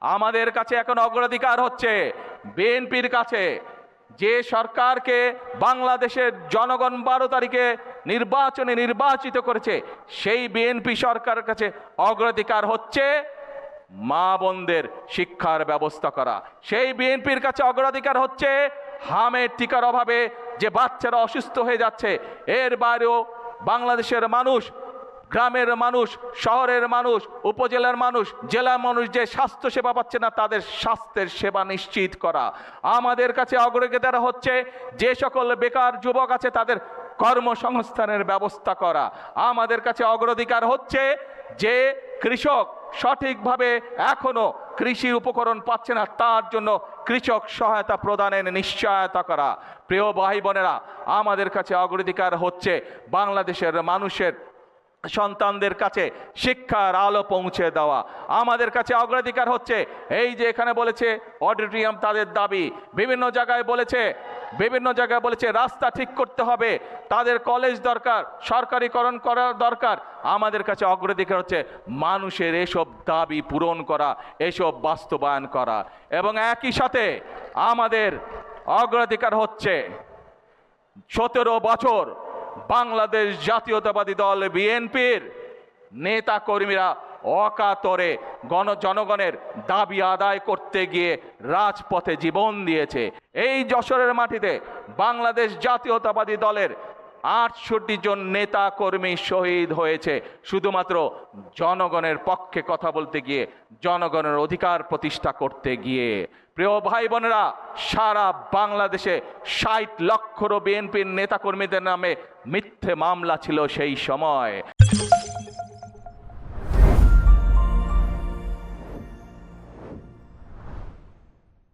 আমাদের কাছে এখন অগ্রাধিকার হচ্ছে বিএনপির কাছে যে সরকারকে বাংলাদেশের জনগণ 12 তারিখে নির্বাচনে নির্বাচিত করেছে, সেই বিএনপি সরকারের কাছে অগ্রাধিকার হচ্ছে মা বোনদের শিক্ষার ব্যবস্থা করা। সেই বিএনপির কাছে অগ্রাধিকার হচ্ছে হামের টিকার অভাবে যে বাচ্চারা অসুস্থ হয়ে যাচ্ছে। এর বাইরেও বাংলাদেশের মানুষ, গ্রামের মানুষ, শহরের মানুষ, উপজেলার মানুষ, জেলার মানুষ যে স্বাস্থ্য সেবা পাচ্ছে না, তাদের স্বাস্থ্যের সেবা নিশ্চিত করা। আমাদের কাছে অগ্রাধিকার হচ্ছে যে সকল বেকার যুবক আছে তাদের কর্মসংস্থানের ব্যবস্থা করা। আমাদের কাছে অগ্রাধিকার হচ্ছে যে কৃষক সঠিকভাবে এখনো কৃষি উপকরণ পাচ্ছে না, তার জন্য কৃষক সহায়তা প্রদানের নিশ্চয়তা করা। প্রিয় ভাই বোনেরা, আমাদের কাছে অগ্রাধিকার হচ্ছে বাংলাদেশের মানুষের সন্তানদের কাছে শিক্ষার আলো পৌঁছে দেওয়া। আমাদের কাছে অগ্রাধিকার হচ্ছে এই যে এখানে বলেছে অডিটোরিয়াম তাদের দাবি, বিভিন্ন জায়গায় বলেছে রাস্তা ঠিক করতে হবে, তাদের কলেজ দরকার, সরকারিকরণ করা দরকার। আমাদের কাছে অগ্রাধিকার হচ্ছে মানুষের এসব দাবি পূরণ করা, এসব বাস্তবায়ন করা। এবং একই সাথে আমাদের অগ্রাধিকার হচ্ছে 17 বছর বাংলাদেশ জাতীয়তাবাদী দল বিএনপির নেতা কর্মীরা অকাতরে জনগণের দাবি আদায় করতে গিয়ে রাজপথে জীবন দিয়েছে। এই যশোরের মাটিতে বাংলাদেশ জাতীয়তাবাদী দলের 68 জন নেতা কর্মী শহীদ হয়েছে শুধুমাত্র জনগণের পক্ষে কথা বলতে গিয়ে, জনগণের অধিকার প্রতিষ্ঠা করতে গিয়ে। প্রিয় ভাই বোনেরা, সারা বাংলাদেশে 60 লক্ষেরও বিএনপির নেতা কর্মীদের নামে মিথ্যে মামলা ছিল সেই সময়।